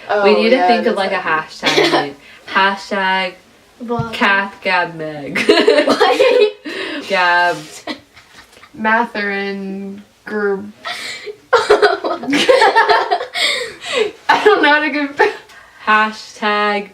We need to think of like a hashtag name. Hashtag Vlog. Kath Gab Meg. What? Gab. Matherin Gerb. I don't know how to go. Hashtag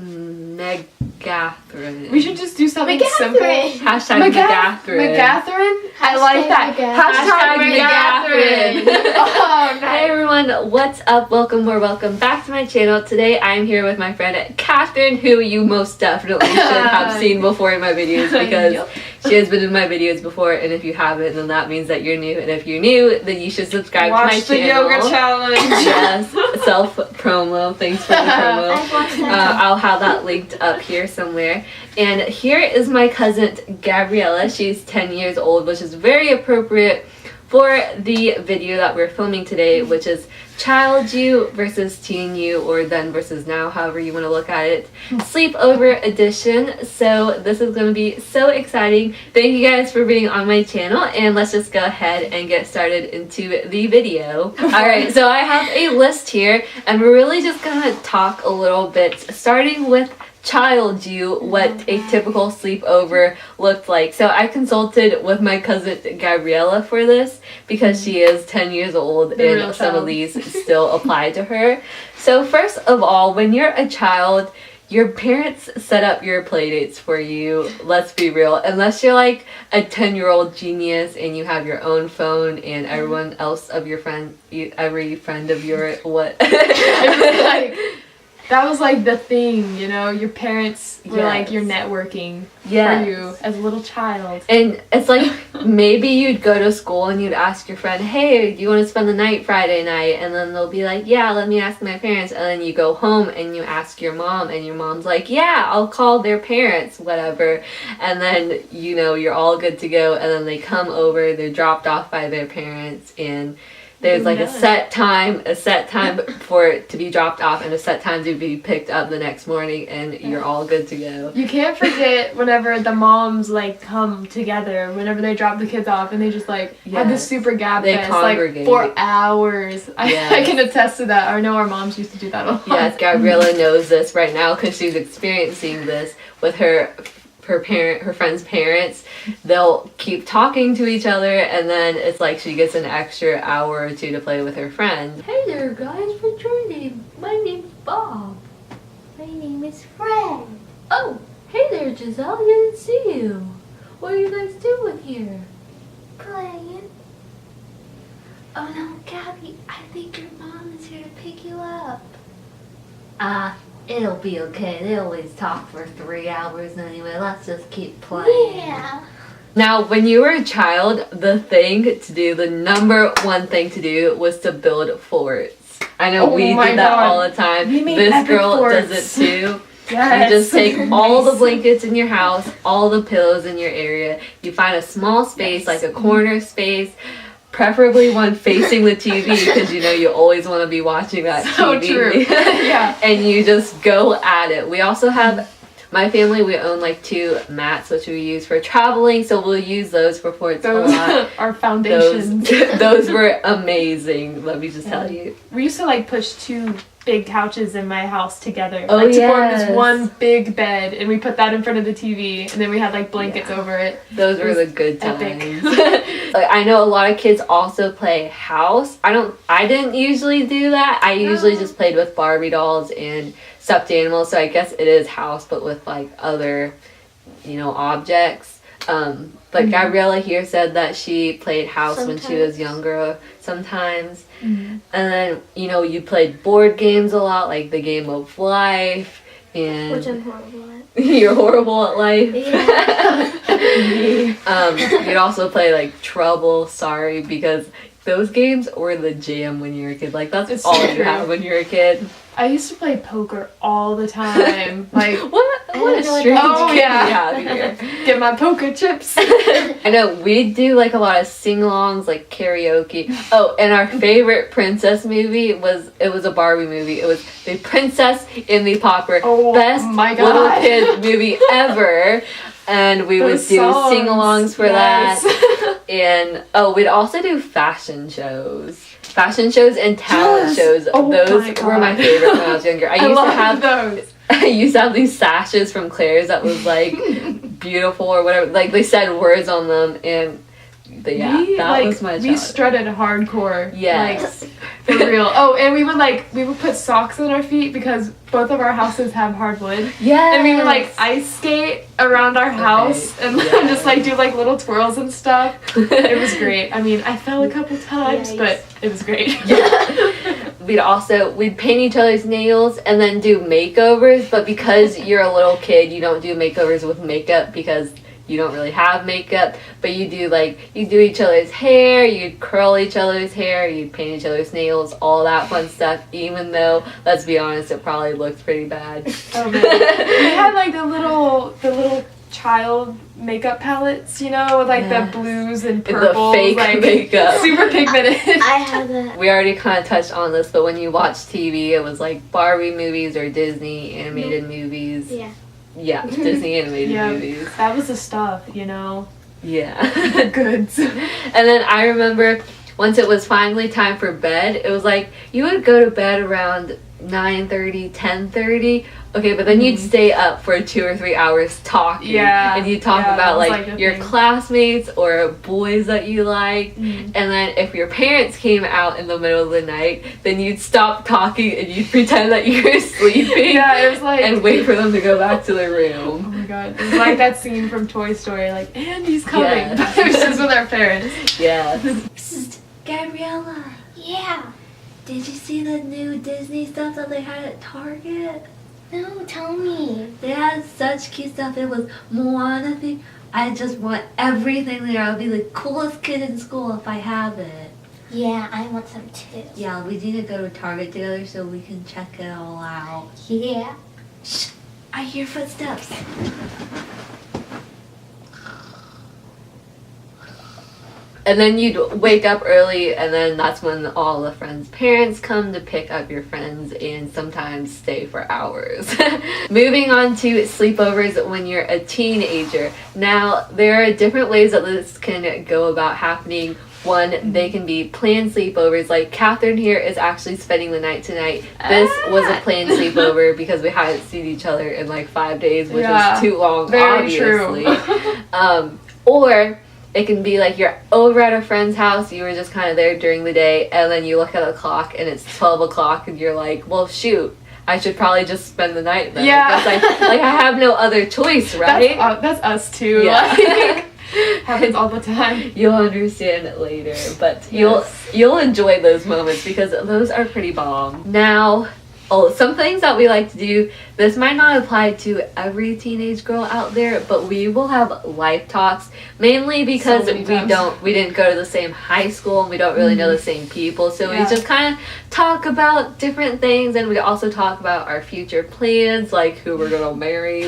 Megathryn. We should just do something simple. Hashtag Megathryn. Megathryn? I like that. Hashtag Megathryn. Oh, Hi everyone, what's up? Welcome or welcome back to my channel. Today I'm here with my friend Catherine, who you most definitely should have seen before in my videos because she has been in my videos before, and if you haven't, then that means that you're new, and if you're new, then you should subscribe to my channel. Watch the yoga challenge. Yes, self-promo. Thanks for the promo. I'll have that linked up here somewhere. And here is my cousin Gabriella. She's 10 years old, which is very appropriate for the video that we're filming today, which is Child You versus Teen You, or Then versus Now, however you want to look at it. Sleepover edition. So this is going to be so exciting. Thank you guys for being on my channel, and let's just go ahead and get started into the video. Alright, so I have a list here, and we're really just going to talk a little bit, starting with Child You, what a typical sleepover looked like. So I consulted with my cousin Gabriella for this because she is 10 years old and some of these still apply to her. So first of all, when you're a child, your parents set up your play dates for you. Let's be real. Unless you're like a 10-year-old genius and you have your own phone and everyone else of your friend, every friend of your what? That was like the thing, you know, your parents were like your networking for you as a little child. And it's like maybe you'd go to school and you'd ask your friend, hey, do you want to spend the night Friday night? And then they'll be like, yeah, let me ask my parents. And then you go home and you ask your mom, and your mom's like, yeah, I'll call their parents, whatever. And then, you know, you're all good to go. And then they come over, they're dropped off by their parents, and there's like a set time for it to be dropped off and a set time to be picked up the next morning, and you're all good to go. You can't forget whenever the moms like come together, whenever they drop the kids off and they just like have this super gap fest like for hours. I can attest to that. I know our moms used to do that a lot. Yes, Gabriella knows this right now because she's experiencing this with her friend's parents. They'll keep talking to each other, and then it's like she gets an extra hour or two to play with her friend. Hey there, guys, what's your name? My name's Bob. My name is Fred. Oh, hey there, Giselle. I didn't see you. What are you guys doing here? Playing. Oh no, Gabby, I think your mom is here to pick you up. It'll be okay. They always talk for 3 hours anyway. Let's just keep playing. Yeah. Now, when you were a child, the number one thing to do was to build forts. I know we did that all the time. This girl does it too. Yes. You just take all the blankets in your house, all the pillows in your area. You find a small space, like a corner space, preferably one facing the TV, because you know you always want to be watching that TV. So true. Yeah. And you just go at it. We also have, my family, we own like 2 mats which we use for traveling, so we'll use those for forts a lot. Our foundations. Those were amazing, let me just tell you. We used to like push 2 big couches in my house together, to form this one big bed, and we put that in front of the TV, and then we had like blankets over it. Those were the good times. Like, I know a lot of kids also play house. I didn't usually do that. I usually just played with Barbie dolls and stuffed animals, so I guess it is house, but with like other, you know, objects. But Gabriella here said that she played house when she was younger sometimes. And then, you know, you played board games a lot, like the Game of Life. And Which I'm horrible at. You're horrible at life. Yeah. You'd also play like Trouble, Sorry, because those games were the jam when you were a kid. Like, that's all you have when you're a kid. I used to play poker all the time. Like, what a strange kid we have here. Get my poker chips. I know, we do like a lot of sing-alongs, like karaoke. Oh, and our favorite princess movie was a Barbie movie. It was The Princess and the Pauper. Best little kid movie ever. And we would do sing-alongs for that. And we'd also do fashion shows. Fashion shows and talent shows. Oh Those were my favorite when I was younger. I used to have those. I used to have these sashes from Claire's that was like beautiful or whatever. Like they said words on them, and that was my childhood. We strutted hardcore. Yes. Like, for real. Oh, and we would put socks on our feet because both of our houses have hardwood. Yeah. And we would like ice skate around our house and just like do like little twirls and stuff. It was great. I mean, I fell a couple times, but it was great. Yeah. We'd paint each other's nails and then do makeovers, but because you're a little kid, you don't do makeovers with makeup because you don't really have makeup, but you do each other's hair, you'd curl each other's hair, you'd paint each other's nails, all that fun stuff, even though, let's be honest, it probably looked pretty bad. Oh man. We had like the little child makeup palettes, you know, with like the blues and purples, the fake like makeup. super pigmented. I have that. We already kind of touched on this, but when you watch TV, it was like Barbie movies or Disney animated movies. Yeah, Disney animated movies. That was the stuff, you know. Yeah. The goods. And then I remember once it was finally time for bed, it was like you would go to bed around 9:30, 10:30. Okay, but then you'd stay up for 2 or 3 hours talking. Yeah. And you'd talk about like your classmates or boys that you liked. And then if your parents came out in the middle of the night, then you'd stop talking and you'd pretend that you were sleeping. Yeah, it was like and wait for them to go back to their room. Oh my god. It was like that scene from Toy Story, like, Andy's coming. Yes. It was just with our parents. Yes. Gabriella, Yeah. did you see the new Disney stuff that they had at Target? No, tell me. They had such cute stuff. It was Moana thing. I just want everything there. I'll be the coolest kid in school if I have it. Yeah, I want some too. Yeah, we need to go to Target together so we can check it all out. Yeah. Shh! I hear footsteps. And then you'd wake up early, and then that's when all the friends' parents come to pick up your friends and sometimes stay for hours. Moving on to sleepovers when you're a teenager. Now, there are different ways that this can go about happening. One, they can be planned sleepovers. Like Catherine here is actually spending the night tonight. This was a planned sleepover because we hadn't seen each other in like 5 days, which is too long, Very obviously. true. Or it can be like you're over at a friend's house, you were just kind of there during the day, and then you look at the clock and it's 12 o'clock and you're like, well, shoot, I should probably just spend the night then. Yeah. Because I have no other choice, right? That's us too. Yeah. Like, happens all the time. You'll understand it later, but you'll enjoy those moments because those are pretty bomb. Now, some things that we like to do, this might not apply to every teenage girl out there, but we will have life talks, mainly because we didn't go to the same high school and we don't really know the same people, so we just kind of talk about different things, and we also talk about our future plans, like who we're gonna marry.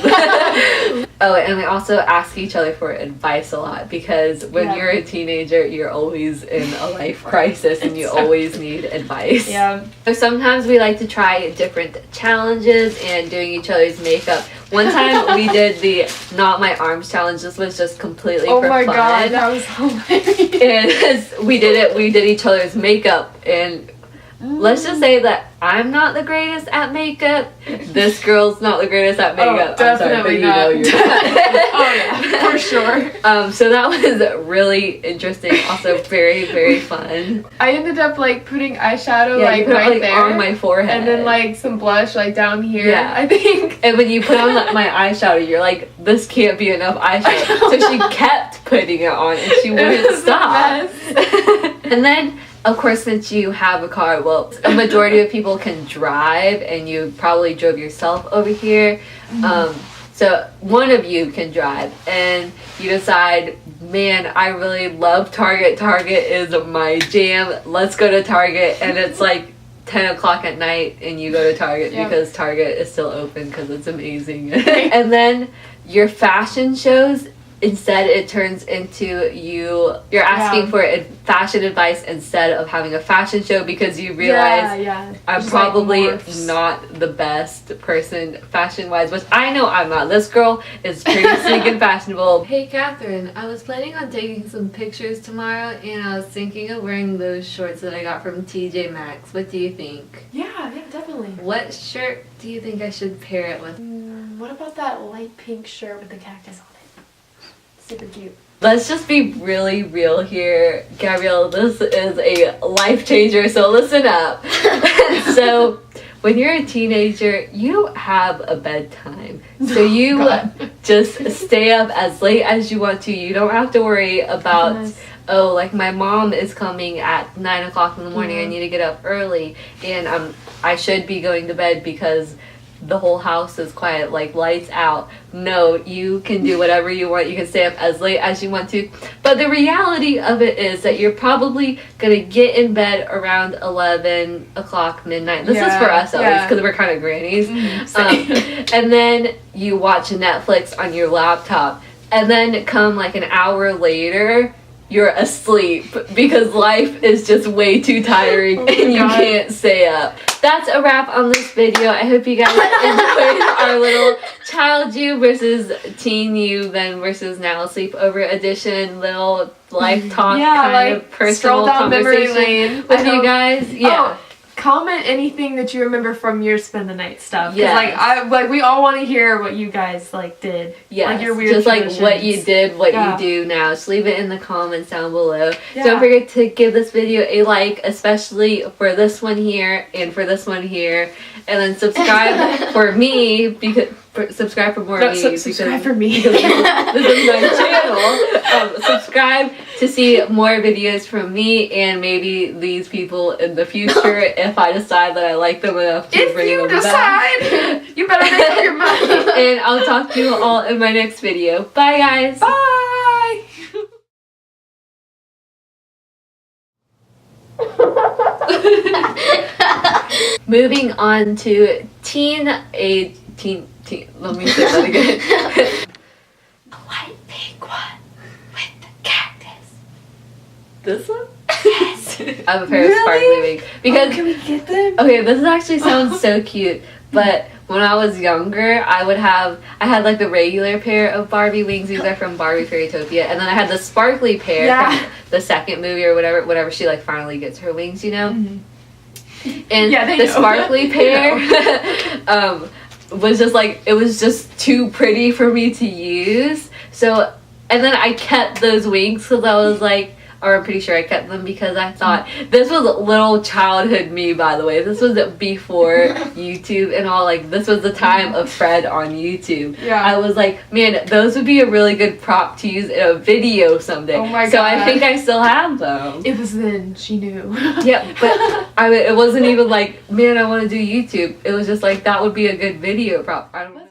Oh, and we also ask each other for advice a lot, because when you're a teenager, you're always in a life crisis and you always need advice. Yeah. So sometimes we like to try different challenges and doing each other's makeup. One time we did the Not My Arms challenge. This was just completely for fun. Oh my god, that was hilarious. And we did each other's makeup, and let's just say that I'm not the greatest at makeup. This girl's not the greatest at makeup. Oh, definitely not. You know you're Oh yeah, for sure. So that was really interesting. Also very, very fun. I ended up like putting eyeshadow right there on my forehead, and then like some blush like down here. Yeah, I think. And when you put on my eyeshadow, you're like, this can't be enough eyeshadow. So she kept putting it on, and she wouldn't stop. And then, of course, since you have a car, well, a majority of people can drive, and you probably drove yourself over here. So one of you can drive, and you decide, man, I really love Target. Target is my jam. Let's go to Target. And it's like 10 o'clock at night, and you go to Target because Target is still open because it's amazing. And then your fashion shows, instead it turns into you're asking for fashion advice instead of having a fashion show, because you realize I'm just probably not the best person fashion wise, which I know I'm not. This girl is pretty sleek and fashionable. Hey Catherine, I was planning on taking some pictures tomorrow and I was thinking of wearing those shorts that I got from TJ Maxx. What do you think? Yeah, definitely. What shirt do you think I should pair it with? What about that light pink shirt with the cactus on it? Super cute. Let's just be really real here, Gabrielle. This is a life changer, so listen up. So, when you're a teenager, you have a bedtime. So you just stay up as late as you want to. You don't have to worry about, oh, like my mom is coming at 9 o'clock in the morning. I need to get up early, and I should be going to bed because the whole house is quiet, like lights out. No, you can do whatever you want. You can stay up as late as you want to. But the reality of it is that you're probably gonna get in bed around 11 o'clock, midnight. This is for us at least, because we're kind of grannies. And then you watch Netflix on your laptop, and then come like an hour later, you're asleep because life is just way too tiring and you can't stay up. That's a wrap on this video. I hope you guys enjoyed our little child you versus teen you then versus now sleepover edition, little life talk kind of personal conversation with you guys. Comment anything that you remember from your spend the night stuff. Because we all want to hear what you guys did. Yeah, like your weird just traditions. Like what you did, what you do now. Just leave it in the comments down below. Don't forget to give this video a like, especially for this one here and for this one here, and then subscribe for me because. Subscribe for more of me. Subscribe for me. Because this is my channel. Subscribe to see more videos from me and maybe these people in the future if I decide that I like them enough to bring them back. You better make up your mind. And I'll talk to you all in my next video. Bye guys. Bye. Moving on to let me say that again. A white pink one with the cactus. This one? Yes. I have a pair of sparkly wings. Because, can we get them? Okay, this actually sounds so cute, but when I was younger, I had like the regular pair of Barbie wings. These are from Barbie Fairytopia. And then I had the sparkly pair from the second movie or whatever she like finally gets her wings, you know? And the sparkly pair, was just like, it was just too pretty for me to use. So, and then I kept those wings because I was like, or I'm pretty sure I kept them because I thought, this was little childhood me, by the way. This was before YouTube and all. Like, this was the time of Fred on YouTube. I was like, man, those would be a really good prop to use in a video someday. Oh my God. So I think I still have them. It was then, she knew. Yeah, but I mean, it wasn't even like, man, I want to do YouTube. It was just like, that would be a good video prop. I don't know.